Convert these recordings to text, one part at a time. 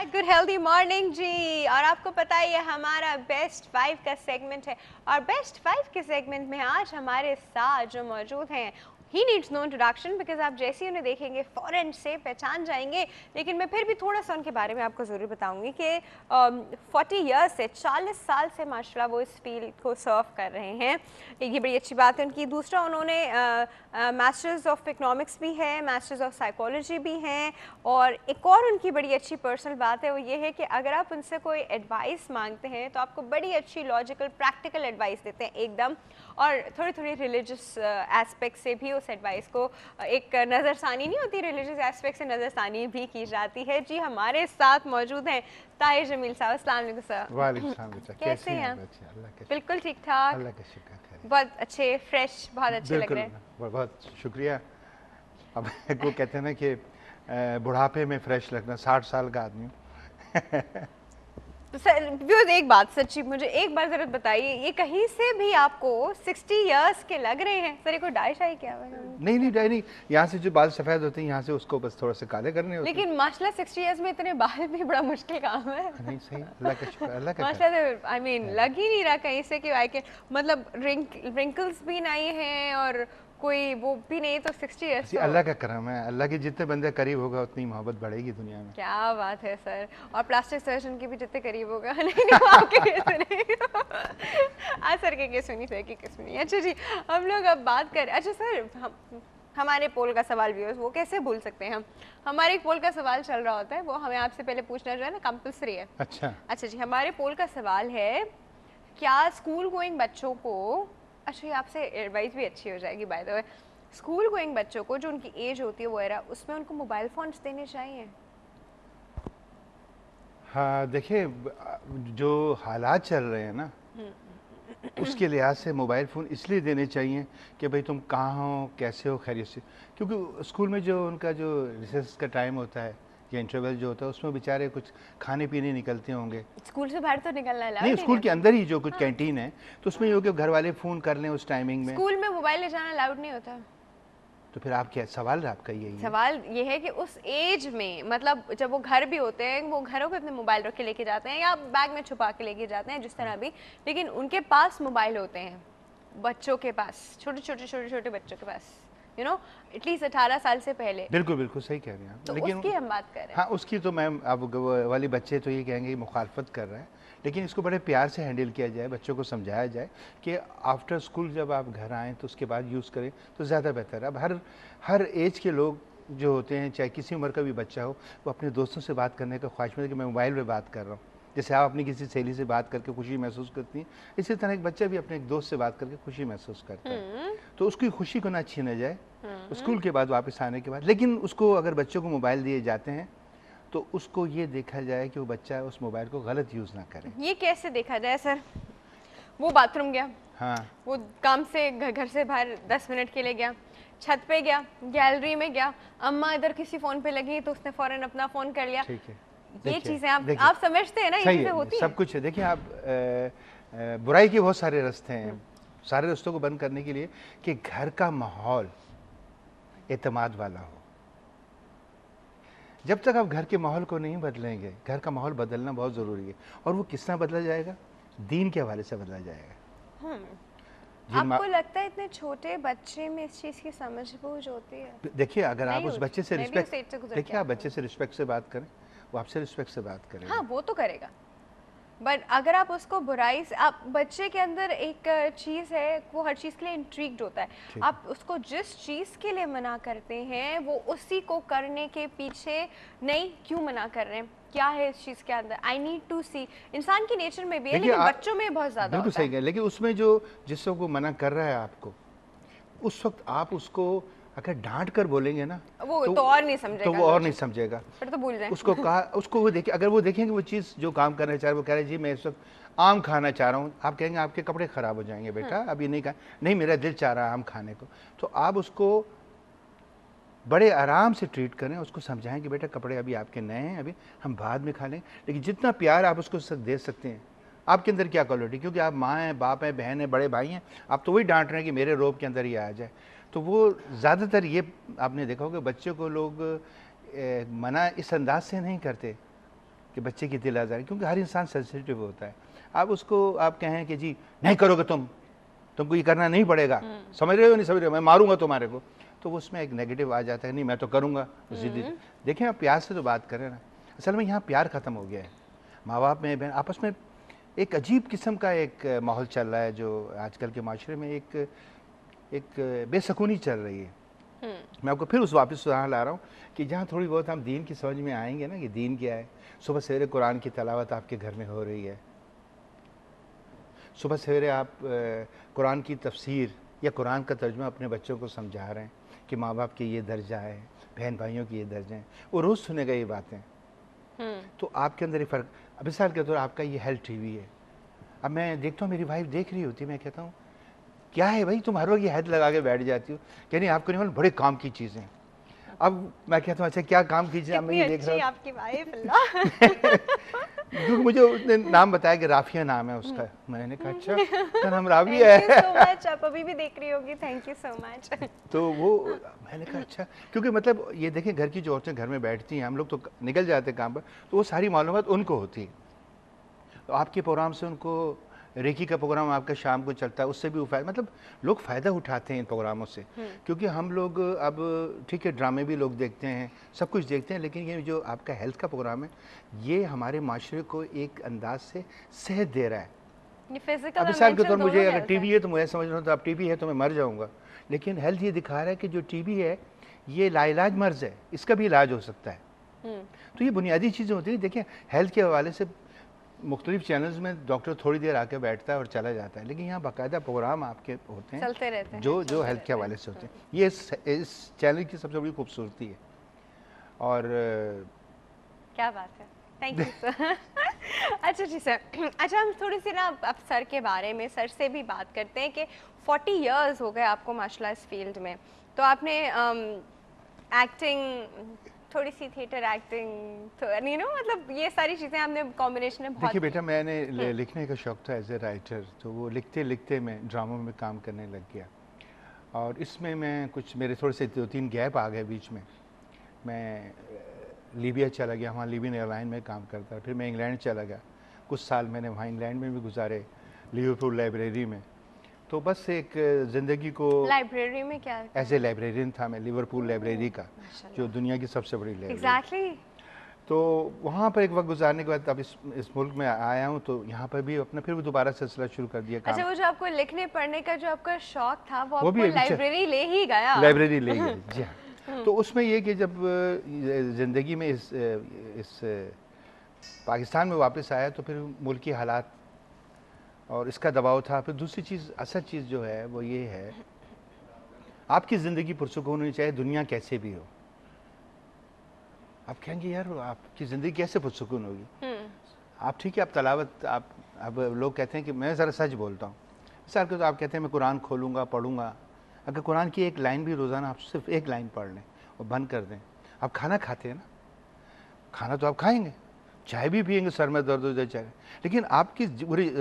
Good healthy morning जी। और आपको पता है ये हमारा बेस्ट 5 का सेगमेंट है और बेस्ट 5 के सेगमेंट में आज हमारे साथ जो मौजूद हैं he needs no introduction because आप जैसे ही उन्हें देखेंगे फ़ौरन से पहचान जाएंगे। लेकिन मैं फिर भी थोड़ा सा उनके बारे में आपको ज़रूर बताऊंगी कि 40 ईयर्स से 40 साल से माशाल्लाह वो इस फील्ड को सर्व कर रहे हैं। ये बड़ी अच्छी बात है उनकी। दूसरा उन्होंने मास्टर्स ऑफ इकोनॉमिक्स भी है, मास्टर्स ऑफ साइकोलॉजी भी हैं। और एक और उनकी बड़ी अच्छी पर्सनल बात है वो ये है कि अगर आप उनसे कोई एडवाइस मांगते हैं तो आपको बड़ी अच्छी लॉजिकल प्रैक्टिकल एडवाइस देते हैं एकदम। और थोड़ी थोड़ी रिलीजियस एस्पेक्ट से भी उस एडवाइस को एक नज़रसानी नहीं होती, रिलीजियस एस्पेक्ट से नज़रसानी भी की जाती है। जी हमारे साथ मौजूद हैं ताहिर जमील साहब। अस्सलाम वालेकुम सर। वालेकुम सलाम बेटा, कैसे हैं आप? अल्लाह का बिल्कुल ठीक ठाक, अल्लाह का शुक्र है। बहुत अच्छे, फ्रेश, बहुत अच्छे लग रहे हैं। बहुत शुक्रिया। अब को कहते हैं ना कि बुढ़ापे में फ्रेश लगना, 60 साल का आदमी हूँ। तो सर व्यूअर्स एक बात सच्ची मुझे एक बार जरूर बताइए, ये कहीं से भी आपको 60 इयर्स के लग रहे हैं सर? ये कोई डाई शाई क्या है? नहीं डाई नहीं, यहाँ से जो बाल सफ़ेद होते हैं यहाँ से उसको बस थोड़ा से काले करने होते हैं। लेकिन माशाल्लाह 60 इयर्स में इतने बाल भी बड़ा मुश्किल काम है। नहीं सही, अल्लाह का शुक्र, अल्लाह का माशाल्लाह आई मीन लग ही नहीं रहा कहीं से कि आई कैन, मतलब रिंकल्स भी नहीं हैं और कोई वो भी नहीं। तो 60 इयर्स तो अल्लाह का करम है। अल्लाह के जितने बंदे करीब होगा उतनी मोहब्बत बढ़ेगी दुनिया में। क्या बात है सर। और प्लास्टिक सर्जन के भी जितने करीब होगा नहीं आपके केस में नहीं। सर के केस में नहीं, सर के केस में नहीं। अच्छा जी, हम लोग अब बात करें। अच्छा सर, हमारे पोल का सवाल भी वो कैसे भूल सकते हैं हम? हमारे एक पोल का सवाल चल रहा होता है, वो हमें आपसे पहले पूछना जो है ना कंपल्सरी है। अच्छा जी, हमारे पोल का सवाल है क्या स्कूल गोइंग बच्चों को, अच्छा ये आपसे एडवाइस भी अच्छी हो जाएगी by the way, school going बच्चों को जो उनकी एज होती है वो एरा, उसमें उनको मोबाइल फ़ोन्स देने चाहिए? हाँ देखिए, जो हालात चल रहे हैं ना उसके लिहाज से मोबाइल फ़ोन इसलिए देने चाहिए कि भाई तुम कहाँ हो, कैसे हो, खैरियत से। क्योंकि स्कूल में जो उनका जो रिसेस का टाइम होता है या इंटरवल जो होता है उसमें बेचारे कुछ खाने पीने निकलते होंगे। स्कूल से बाहर तो निकलना है नहीं, स्कूल के अंदर ही जो कुछ कैंटीन है तो उसमें ये घर वाले फ़ोन कर लें उस टाइमिंग में। स्कूल में मोबाइल ले जाना अलाउड नहीं होता। तो फिर आप क्या सवाल आपका यही है? सवाल ये है कि उस एज में, मतलब जब वो घर भी होते हैं वो घरों पे अपने मोबाइल रख के लेके जाते हैं या बैग में छुपा के लेके जाते हैं जिस तरह भी, लेकिन उनके पास मोबाइल होते हैं बच्चों के पास, छोटे बच्चों के पास, यू नो एटलीस्ट 18 साल से पहले। बिल्कुल सही कह रहे हैं आप। तो लेकिन उसकी हम बात कर रहे हैं। हाँ उसकी तो मैम, अब वाली बच्चे तो ये कहेंगे मुखालफत कर रहे हैं, लेकिन इसको बड़े प्यार से हैंडल किया जाए, बच्चों को समझाया जाए कि आफ्टर स्कूल जब आप घर आएँ तो उसके बाद यूज़ करें तो ज़्यादा बेहतर है। अब हर एज के लोग जो होते हैं, चाहे किसी उम्र का भी बच्चा हो, वो अपने दोस्तों से बात करने का ख्वाहिश में है कि मैं मोबाइल में बात कर रहा हूँ। जैसे आप अपनी किसी सहेली से बात करके खुशी महसूस करती हैं, इसी तरह एक बच्चा भी अपने एक दोस्त से बात करके खुशी महसूस करता है। तो उसकी खुशी को ना छीना जाए स्कूल के बाद वापस आने के बाद। लेकिन उसको अगर बच्चों को मोबाइल दिए जाते हैं तो उसको ये देखा जाए कि वो बच्चा उस मोबाइल को गलत यूज़ ना करे। ये कैसे देखा जाए सर? वो बाथरूम गया, हाँ, वो काम से घर से बाहर 10 मिनट के लिए गया, छत पे गया, गैलरी में गया, अम्मा इधर किसी फ़ोन पे लगी तो उसने फ़ौरन अपना फ़ोन कर लिया। ठीक है, ये चीज़ें आप समझते हैं ना, ये चीज़ें होती हैं। सब कुछ है। देखिए आप, बुराई के बहुत सारे रास्ते हैं, सारे रास्तों को बंद करने के लिए कि घर का माहौल एतमाद वाला हो। जब तक आप घर के माहौल को नहीं बदलेंगे, घर का माहौल बदलना बहुत ज़रूरी है। और वो किस तरह बदला जाएगा? दीन के हवाले से बदला जाएगा। आपको लगता है इतने छोटे बच्चे में इस चीज़ की समझ बूझ होती है? देखिए अगर आप उस बच्चे से रिस्पेक्ट, देखिए आप बच्चे से रिस्पेक्ट से बात करें, वो आपसे रिस्पेक्ट से बात करें। हाँ वो तो करेगा, बट अगर आप उसको बुराई से, आप बच्चे के अंदर एक चीज़ है, वो हर चीज़ के लिए इंट्रीग्ड होता है। आप उसको जिस चीज़ के लिए मना करते हैं वो उसी को करने के पीछे, नहीं क्यों मना कर रहे हैं, क्या है इस चीज़ के अंदर, आई नीड टू सी। इंसान की नेचर में भी है लेकिन बच्चों में बहुत ज़्यादा बिल्कुल सही है। लेकिन उसमें जो जिसको को मना कर रहा है आपको, उस वक्त आप उसको अगर डांट कर बोलेंगे ना वो तो और नहीं समझेगा, तो वो और नहीं समझेगा, फिर तो भूल जाए। उसको कहा, उसको वो देखिए, अगर वो देखेंगे वो चीज़ जो काम करना चाह रहे, वो कह रहे जी मैं इस वक्त आम खाना चाह रहा हूँ, आप कहेंगे आपके कपड़े ख़राब हो जाएंगे बेटा, अभी नहीं खा, नहीं मेरा दिल चाह रहा है आम खाने को। तो आप उसको बड़े आराम से ट्रीट करें, उसको समझाएं कि बेटा कपड़े अभी आपके नए हैं, अभी हम बाद में खा लेंगे। लेकिन जितना प्यार आप उसको दे सकते हैं, आपके अंदर क्या क्वालिटी, क्योंकि आप माँ हैं, बाप हैं, बहन हैं, बड़े भाई हैं, आप तो वही डांट रहे हैं कि मेरे रोब के अंदर ही आ जाए। तो वो ज़्यादातर ये आपने देखा होगा बच्चों को लोग मना इस अंदाज से नहीं करते कि बच्चे की दिल आज़ारी, क्योंकि हर इंसान सेंसिटिव होता है। आप उसको आप कहें कि जी नहीं करोगे तुमको ये करना नहीं पड़ेगा, समझ रहे हो नहीं समझ रहे हो, मैं मारूंगा तुम्हारे को, तो उसमें एक नेगेटिव आ जाता है, नहीं मैं तो करूँगा जिद्दी। देखें आप प्यार से तो बात करें ना, असल में यहाँ प्यार ख़त्म हो गया है। माँ बाप में बहन आपस में एक अजीब किस्म का एक माहौल चल रहा है, जो आजकल के माशरे में एक बेसकूनी चल रही है। मैं आपको फिर वापस उदाहरण ला रहा हूँ कि जहाँ थोड़ी बहुत हम दीन की समझ में आएंगे ना कि दीन क्या है। सुबह सवेरे कुरान की तलावत आपके घर में हो रही है, सुबह सवेरे आप कुरान की तफसीर या कुरान का तर्जुमा अपने बच्चों को समझा रहे हैं कि माँ बाप के ये दर्जा है, बहन भाइयों की ये दर्जा है, वो रोज़ सुनेगा ये बातें। तो आपके अंदर एक फ़र्क, अब मिसाल के तौर आपका ये हेल्थ टीवी है, अब मैं देखता हूँ मेरी वाइफ देख रही होती है, मैं कहता हूँ क्या है भाई तुम हर वक्त ये हेल्थ लगा के बैठ जाती हो, क्या नहीं आपको नहीं मालूम बड़े काम की चीज़ें। अब मैं कहता हूँ अच्छा क्या काम की चीज़ें, मैं ये देख रहा हूँ आपकी वाइफ अल्लाह क्योंकि मुझे उसने नाम बताया कि राफिया नाम है उसका, मैंने कहा अच्छा तो नाम राफिया है। थैंक यू सो मच, आप अभी भी देख रही होगी, थैंक यू सो मच। तो वो मैंने कहा अच्छा, क्योंकि मतलब ये देखें घर की जो औरतें घर में बैठती हैं, हम लोग तो निकल जाते हैं काम पर, तो वो सारी मालूमात उनको होती है। तो आपके प्रोग्राम से उनको, रेकी का प्रोग्राम आपका शाम को चलता है, उससे भी मतलब लोग फ़ायदा उठाते हैं इन प्रोग्रामों से, क्योंकि हम लोग अब ठीक है ड्रामे भी लोग देखते हैं, सब कुछ देखते हैं, लेकिन ये जो आपका हेल्थ का प्रोग्राम है ये हमारे माशरे को एक अंदाज से सेहत दे रहा है। ये फिजिकल अब मिसाल के तौर मुझे अगर टीबी है तो मैं समझ रहा हूँ तो अब टीबी है तो मैं मर जाऊँगा, लेकिन हेल्थ ये दिखा रहा है कि जो टीबी है ये लाइलाज मर्ज़ है, इसका भी इलाज हो सकता है। तो ये बुनियादी चीज़ें होती हैं। देखिए हेल्थ के हवाले से मुख्तलिफ चैनल्स में डॉक्टर थोड़ी देर आके बैठता है और चला जाता है, लेकिन यहाँ बाकायदा प्रोग्राम आपके होते हैं, चलते रहते हैं जो हेल्थ के हवाले से होते हैं। ये इस चैनल की सबसे बड़ी खूबसूरती है। और क्या बात है, थैंक यू सर। अच्छा जी सर, अच्छा हम थोड़ी सी ना अब सर के बारे में, सर से भी बात करते हैं कि 40 इयर्स हो गए आपको माशाल्लाह इस फील्ड में, तो आपने एक्टिंग, थोड़ी सी थिएटर एक्टिंग, तो यू नो मतलब ये सारी चीज़ें आपने कॉम्बिनेशन में बहुत। देखिए बेटा मैंने लिखने का शौक़ था एज ए राइटर, तो वो लिखते लिखते मैं ड्रामों में काम करने लग गया, और इसमें मैं कुछ मेरे थोड़े से 2-3 गैप आ गए बीच में। मैं लीबिया चला गया, वहाँ लिबियन एयरलाइन में काम करता, फिर मैं इंग्लैंड चला गया, कुछ साल मैंने वहाँ इंग्लैंड में भी गुजारे, लिवरपूल लाइब्रेरी में। तो बस एक ज़िंदगी को, लाइब्रेरी में क्या एज ए लाइब्रेरियन था मैं लिवरपूल लाइब्रेरी का, जो दुनिया की सबसे बड़ी लाइब्रेरी। एग्जैक्टली। तो वहाँ पर एक वक्त गुजारने के बाद अब इस मुल्क में आया हूँ, तो यहाँ पर भी अपना फिर दोबारा सिलसिला शुरू कर दिया काम। अच्छा, वो जो आपको लिखने पढ़ने का जो आपका शौक था वो आपको लाइब्रेरी ले ही गया? लाइब्रेरी ले गया जी हाँ। तो उसमें ये कि जब ज़िंदगी में इस पाकिस्तान में वापस आया तो फिर मुल्क की हालात और इसका दबाव था। फिर दूसरी चीज़, असल चीज़ जो है वो ये है, आपकी ज़िंदगी पुरसुकून होनी चाहिए, दुनिया कैसे भी हो। आप कहेंगे यार आपकी ज़िंदगी कैसे पुरसुकून होगी? आप ठीक है, आप तलावत, आप अब लोग कहते हैं कि मैं ज़रा सच बोलता हूँ, मिसाल के तो आप कहते हैं मैं कुरान खोलूँगा पढ़ूँगा, अगर कुरान की एक लाइन भी रोज़ाना आप सिर्फ एक लाइन पढ़ लें और बंद कर दें। आप खाना खाते हैं ना, खाना तो आप खाएंगे, चाय भी पिएंगे, सर में दर्द हो जाए चाहे, लेकिन आपकी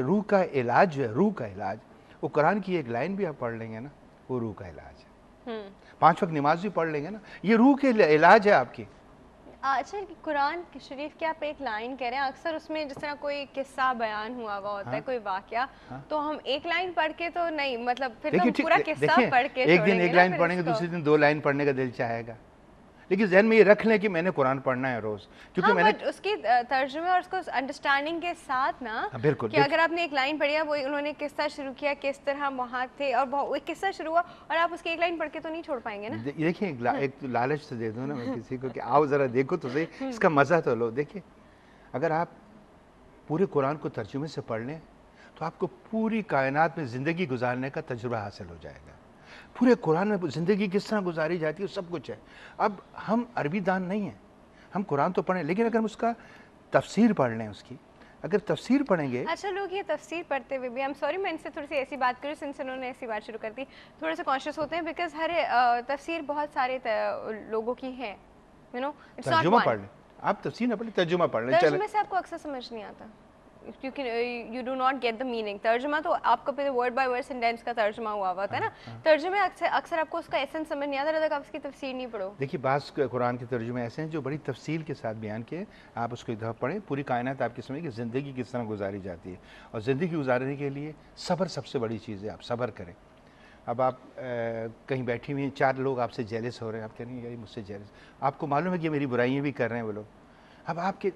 रूह का इलाज जो है, रूह का इलाज, वो कुरान की एक लाइन भी आप पढ़ लेंगे ना, वो रूह का इलाज है। 5 वक्त नमाज भी पढ़ लेंगे ना, ये रूह के इलाज है आपकी। अच्छा, कुरान शरीफ की आप एक लाइन कह रहे हैं, अक्सर उसमें जिस तरह कोई किस्सा बयान हुआ होता है, कोई वाकया, तो हम एक लाइन पढ़ के तो नहीं, मतलब फिर तो पूरा किस्सा पढ़ के एक दिन एक लाइन पढ़ेंगे, दूसरे दिन 2 लाइन पढ़ने का दिल चाहेगा, लेकिन जहन में ये रख लें कि मैंने कुरान पढ़ना है रोज, क्योंकि मैंने उसकी तर्जुमे और उसको अंडरस्टैंडिंग के साथ ना, बिल्कुल कि अगर आपने एक लाइन पढ़ी है, वो उन्होंने किस्सा शुरू किया, किस तरह वहाँ थे और वो किस्सा शुरू हुआ, और आप उसकी एक लाइन पढ़ के तो नहीं छोड़ पाएंगे ना। देखिए एक लालच से दे दूँ ना मैं किसी को कि आओ ज़रा देखो तो सही, इसका मज़ा तो लो। देखिए अगर आप पूरे कुरान को तर्जुमे से पढ़ लें तो आपको पूरी कायनात में ज़िंदगी गुजारने का तजुर्बा हासिल हो जाएगा। पूरे कुरान में ज़िंदगी किस तरह गुजारी जाती है सब कुछ है। अब हम अरबी दान नहीं हैं, हम कुरान तो पढ़ें, लेकिन अगर हम उसका तफसीर पढ़ लें, उसकी अगर तफसीर पढ़ेंगे। अच्छा, लोग ये तफसीर पढ़ते हुए भी, आई एम सॉरी मैं इनसे थोड़ी सी ऐसी बात करूँ, सिंस उन्होंने ऐसी बात शुरू कर दी, थोड़े से कॉन्शियस होते हैं, बिकॉज हर तफसीर बहुत सारे लोगों की है, you know, it's not one. पढ़ लें आप, तफसीर ना पढ़ें, तर्जुमा पढ़ लें। तर्जुमे से आपको अक्सर समझ नहीं आता, क्योंकि you do not get the meaning. तर्जुमा तो आपका पे वर्ड बाय वर्ड सेंटेंस का तर्जुमा हुआ है ना, तर्जुमे अक्सर आपको उसका एसेंस समझ नहीं आता जब तक आप उसकी तफसीर नहीं पढ़ो। देखिए बाज़ कुरान के तर्जुमे ऐसे हैं जो बड़ी तफसील के साथ बयान किए, आप उसको एक दफ़ा पढ़ें, पूरी कायनात आपकी समझ कि ज़िंदगी किस तरह गुजारी जाती है। और ज़िंदगी गुजारने के लिए सब्र सबसे बड़ी चीज़ है, आप सब्र करें। अब आप कहीं बैठी हुई हैं, 4 लोग आपसे जेलस हो रहे हैं, आप कह रही हैं यार मुझसे जेलस, आपको मालूम है कि मेरी बुराइयाँ भी कर रहे हैं वो लोग। अब आपके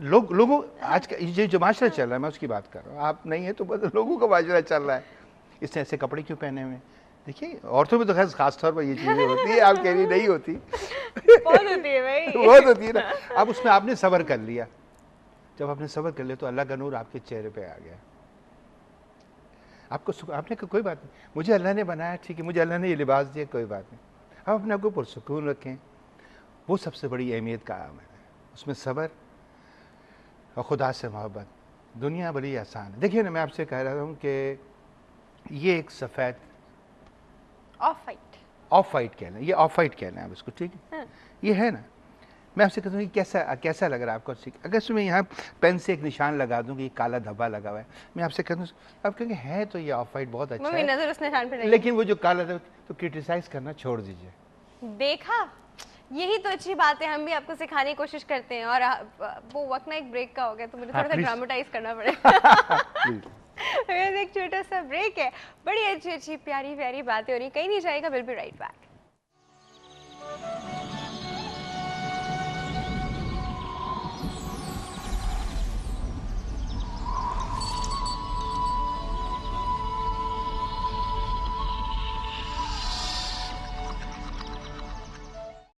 लोगों आज का ये जो माशरा चल रहा है, मैं उसकी बात कर रहा हूँ, आप नहीं है तो बस लोगों का माशरा चल रहा है। इसने ऐसे कपड़े क्यों पहने हुए हैं? देखिए औरतों में तो खैर खास तौर पर ये चीज़ें होती है, आप कह रही नहीं होती। बहुत होती है भाई। बहुत होती है ना। अब उसमें आपने सब्र कर लिया, जब आपने सब्र कर लिया तो अल्लाह का नूर आपके चेहरे पे आ गया। आपको आपने कहा कोई बात नहीं, मुझे अल्लाह ने बनाया, ठीक है, मुझे अल्लाह ने ये लिबास दिया, कोई बात नहीं, आप अपने आप को पुरसुकून रखें। वो सबसे बड़ी अहमियत का आम है, उसमें सब्र और खुदा से मोहब्बत। दुनिया बड़ी आसान है। देखिए ना, मैं आपसे कह रहा हूँ कि ये एक सफ़ेद ऑफ वाइट कहना है, ये ऑफ वाइट कहना है आप इसको, ठीक है। हाँ। ये है ना, मैं आपसे कहता हूँ कि कैसा लग रहा है आपको? अगर इसमें यहाँ पेन से एक निशान लगा दूँ कि काला धब्बा लगा हुआ है, मैं आपसे कहता हूँ, आप कहेंगे है तो ये ऑफ वाइट बहुत अच्छा है, नजर उस निशान पे नहीं, लेकिन वो जो काला था तो क्रिटिसाइज करना छोड़ दीजिए। देखा, यही तो अच्छी बात है, हम भी आपको सिखाने की कोशिश करते हैं। और वो वक्त ना एक ब्रेक का हो गया तो मुझे थोड़ा सा ड्रामेटाइज करना पड़ेगा। एक छोटा सा ब्रेक है, बड़ी अच्छी अच्छी प्यारी प्यारी बातें हो रही, कहीं नहीं जाएगा, विल बी राइट बैक।